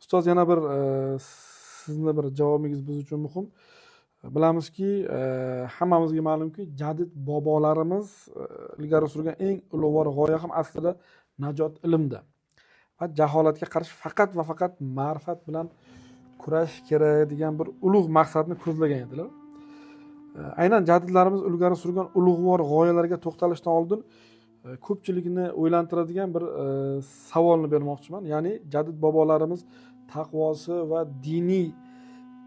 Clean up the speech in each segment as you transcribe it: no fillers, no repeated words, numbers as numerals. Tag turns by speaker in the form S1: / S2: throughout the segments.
S1: Ustoz, yana bir sizni bir javobingiz biz uchun muhim. Bilamizki, hammamizga ma'lumki, jadid bobolarimiz ilgari surgan eng ulug'vor g'oya ham aslida najot ilmda. Va jaholatga qarshi faqat va faqat ma'rifat bilan kurashish kerak degan bir ulug' maqsadni ko'zlagan edilar. Aynan jadidlarimiz ilgari surgan ulug'vor g'oyalarga to'xtalishdan oldin ko'pchilikni o'ylantiradigan bir savolni bermoqchiman. Ya'ni jadid bobolarimiz taqvosi va diniy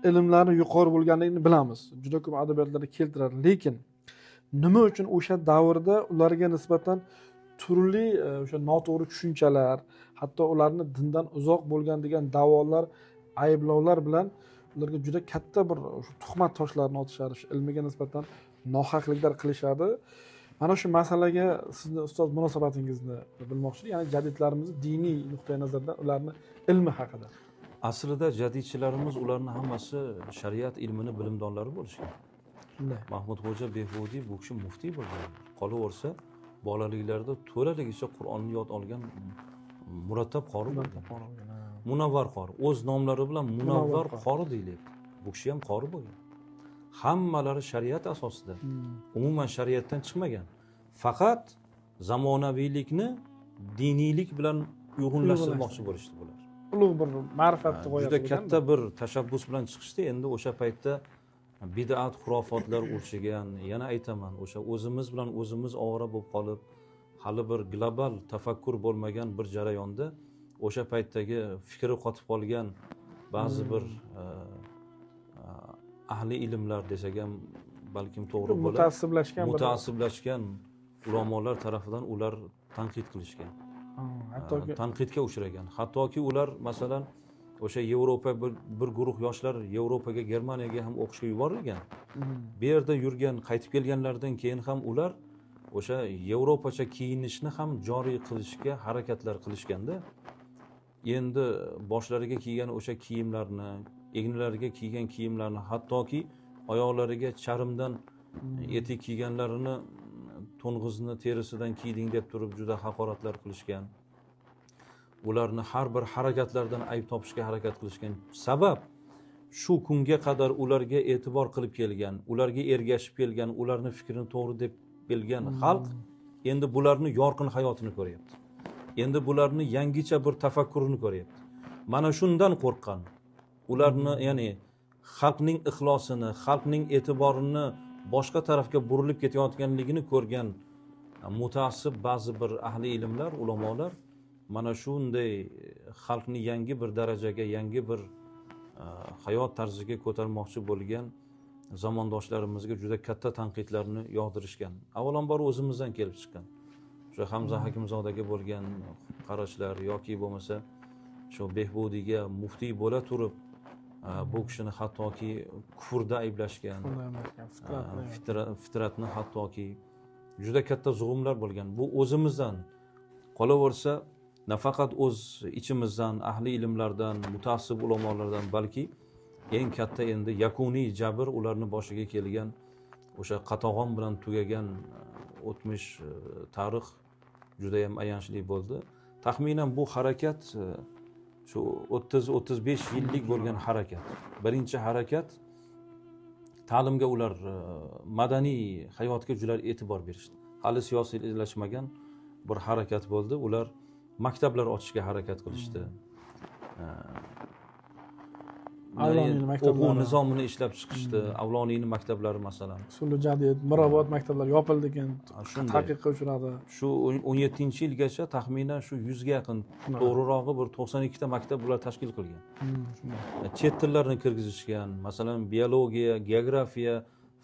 S1: ilmlari yuqori bo'lganligini bilamiz. Juda ko'p adabiyotlarda keltiradi. Lekin nima uchun o'sha davrda ularga nisbatan turli o'sha noto'g'ri tushunchalar, hatto ularni dindan uzoq bo'lgan degan da'volar, ayblovlar bilan ularga juda katta bir tuhmat toshlarini otishadi, ilmiga nisbatan nohaqliklar qilishadi. Mana shu masalaga sizni ustoz munosabatingizni bilmoqchi. Ya'ni jadidlarimiz diniy nuqtai nazardan ularni ilmi haqida.
S2: Aslida jadidchilarimiz ularning hammasi shariat ilmini bilimdonlari bo'lishgan.
S1: Shunday.
S2: Mahmud Xo'ja Behbudiy bu kishi muftiy bo'lgan. Qolaversa, bolaliklarida to'laligicha Qur'onni yod olgan murattab qori bo'lgan. Munavvar qori. O'z nomlari bilan munavvar qori deyilyapti. Bu kishi ham qori bo'lgan. Hammalari shariat asosida. Umuman shariatdan chiqmagan. Faqat zamonaviylikni diniylik bilan uyg'unlashtirmoqchi bo'lishdi bular.
S1: Ulug' bir ma'rifatni g'oya
S2: juda katta bir tashabbus bilan chiqishdi. Endi o'sha paytda bid'at, xurofotlar urchigan. Yana aytaman, o'sha o'zimiz bilan o'zimiz ovora bo'lib qolib, hali bir global tafakkur bo'lmagan bir jarayonda o'sha paytdagi fikri qotib qolgan ba'zi bir ahli ilmlar desak ham balkim to'g'ri bo'lar. Mutaassiblashgan ulamolar tarafidan ular tanqid qilishgan. Hattoki tanqidga uchragan. Hattoki ular masalan o'sha Yevropa bir guruh yoshlar Yevropaga, Germaniyaga ham o'qishga yuborilgan. Bu yerda yurgan, qaytib kelganlardan keyin ham ular o'sha Yevropacha kiyinishni ham joriy qilishga harakatlar qilishganda, endi boshlariga kiygan o'sha kiyimlarni, egnilariga kiygan kiyimlarni, hattoki oyoqlariga charmdan etik kiyganlarini to'ng'izni terisidan kiyding deb turib juda haqoratlar qilishgan. Ularni har bir harakatlaridan ayb topishga harakat qilishgan. Sabab shu kunga qadar ularga e'tibor qilib kelgan, ularga ergashib kelgan, ularni fikrini to'g'ri deb bilgan xalq endi bularni yorqin hayotini ko'ryapti. Endi bularni yangicha bir tafakkurini ko'ryapti. Mana shundan qo'rqqan. Ularni, ya'ni xalqning ixlosini, xalqning e'tiborini boshqa tarafga burilib ketayotganligini ko'rgan mutaassib ba'zi bir ahli ilmlar, ulamolar mana shunday xalqni yangi bir darajaga, yangi bir hayot tarziga ko'tarmoqchi bo'lgan zamondoshlarimizga juda katta tanqidlarni yog'dirishgan. Avvalambor o'zimizdan kelib chiqqan. O'sha Hamza Hakimzodaga bo'lgan qarashlar yoki bo'lmasa shu Behbudiyga muftiy bo'la turib bu kishini hattoki kufrda ayblashgan, fitratni hattoki juda katta zug'umlar bo'lgan. Bu o'zimizdan qolaversa nafaqat o'z ichimizdan, ahli ilmlardan, mutaassib ulamolardan, balki eng katta endi yakuniy jabr ularni boshiga kelgan o'sha qatag'on bilan tugagan o'tmish tarix juda ham ayanchli bo'ldi. Taxminan bu harakat shu 30-35 yillik bo'lgan harakat. Birinchi harakat ta'limga ular madaniy hayotga juda e'tibor berishdi. Hali siyosiylashmagan bir harakat bo'ldi. Ular maktablar ochishga harakat qilishdi. O'quv nizomini ishlab chiqishdi. Avloniyning maktablari masalan.
S1: Sulu jadid, Mirobod maktablari yopildi ekan, taqiqqa uchradi.
S2: Shu 17-yilgacha taxminan shu 100 ga yaqin, to'g'rirog'i bir 92 ta maktab ular tashkil qilgan. Chet tillarni kirgizishgan, masalan biologiya, geografiya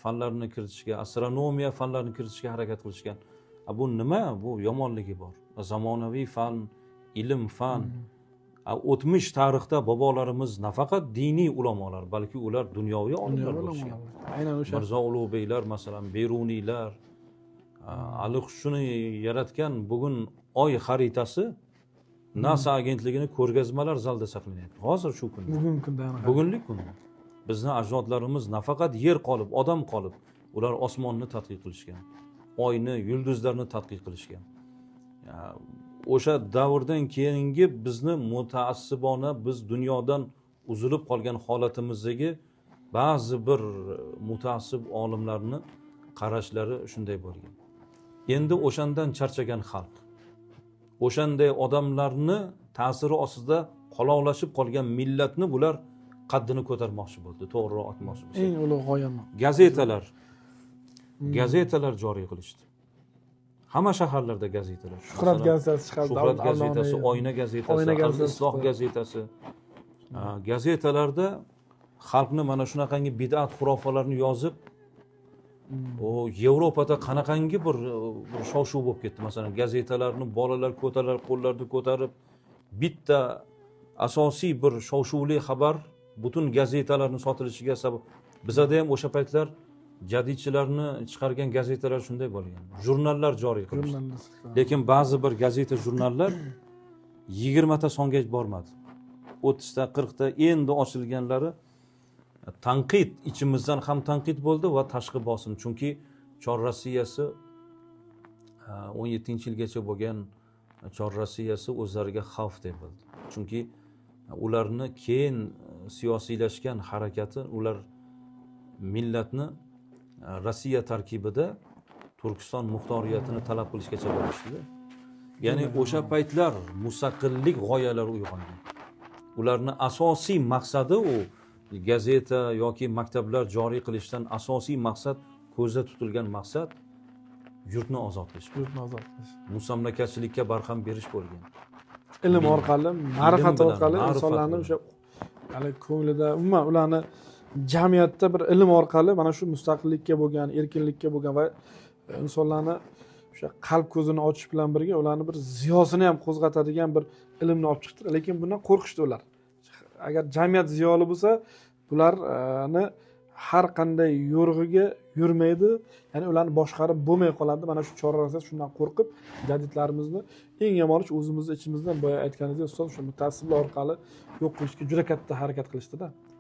S2: fanlarini kiritishga, astronomiya fanlarini kiritishga harakat qilishgan. Bu nima? Bu yomonligi bor. Zamonaviy fan, ilm, fan o'tmish tarixda bobolarimiz nafaqat diniy ulamolar, balki ular dunyoviy olimlar bo'lishgan.
S1: Aynan o'sha
S2: Mirzo Ulug'beklar, masalan, Beruniylar, Aliqushni yaratgan bugun oy xaritasi NASA agentligining ko'rgazmalar zalida saqlanayapti. Hozir shu kunda.
S1: Bugungi kunda.
S2: Bugunlik kunda. Bizning ajdodlarimiz nafaqat yer qolib, odam qolib, ular osmonni tadqiq qilishgan. Oyni, yulduzlarni tadqiq qilishgan. o'sha davrdan keyingi bizni mutaassibona biz dunyodan uzilib qolgan holatimizdagi ba'zi bir mutaassib olimlarni qarashlari shunday bo'lgan. Endi o'shandan charchagan xalq, o'shanday odamlarni ta'siri ostida qoloqlashib qolgan millatni bular qaddini ko'tarmoqchi bo'ldi, to'g'riroq aytmoqchi bo'lsa.
S1: Eng ulug' g'oyami.
S2: Gazetalar joriy qilishdi. Hamma shaharlarda gazetalar.
S1: Shuhrat gazetasi chiqardi.
S2: Shuhrat gazetasi, Oyna gazetasi, Isloh gazetasi. Gazetalarda xalqni mana shunaqangi bid'at xurofalarni yozib, o Yevropada qanaqangi bir shov-shuv bo'lib ketdi. Masalan, gazetalarni bolalar ko'tarib, qo'llarni ko'tarib, bitta asosiy bir shov-shuvli xabar butun gazetalarning sotilishiga sabab. Bizada ham o'sha paytlar jadidchilarni chiqargan gazetalar shunday bo'lgan. Jurnallar joriy qilindi. Lekin ba'zi bir gazeta, jurnallar 20 ta songa bormadi. 30 ta, 40 ta endi ochilganlari tanqid, ichimizdan ham tanqid bo'ldi va tashqi bosim. Chunki Chor Rossiyasi 17-yilgacha bo'lgan Chor Rossiyasi o'zlariga xavf deb bildi. Chunki ularni keyin siyosiylashgan harakati, ular millatni Rossiya tarkibida Turkiston muxtoriyatini talab qilishgacha borishdi. Ya'ni o'sha paytlar mustaqillik g'oyalari uyg'ongan. Ularning asosiy maqsadi u gazeta yoki maktablar joriy qilishdan asosiy maqsad, ko'zda tutilgan maqsad yurtni ozod qilish. Mustamlakachilikka barham berish bo'lgan.
S1: Ilm orqali, ma'rifat orqali insonlarni o'sha ko'nglida, umuman ularni jamiyatda bir ilm orqali mana shu mustaqillikka bo'lgan, erkinlikka bo'lgan va insonlarni o'sha qalb ko'zini ochish bilan birga ularni bir ziyosini ham qo'zg'atadigan bir ilmni olib chiqdi. Lekin bundan qo'rqishdi ular. Agar jamiyat ziyoli bo'lsa, bularni har qanday yo'rg'iga yurmaydi, ya'ni ularni boshqarib bo'lmay qoladi. Mana shu choralar shundan qo'rqib, jadidlarimizni eng yomoni o'zimizni ichimizdan boya aytganingizdek ustoz o'sha mutaassiblar orqali yo'q qilishga juda katta harakat qilishdi-da.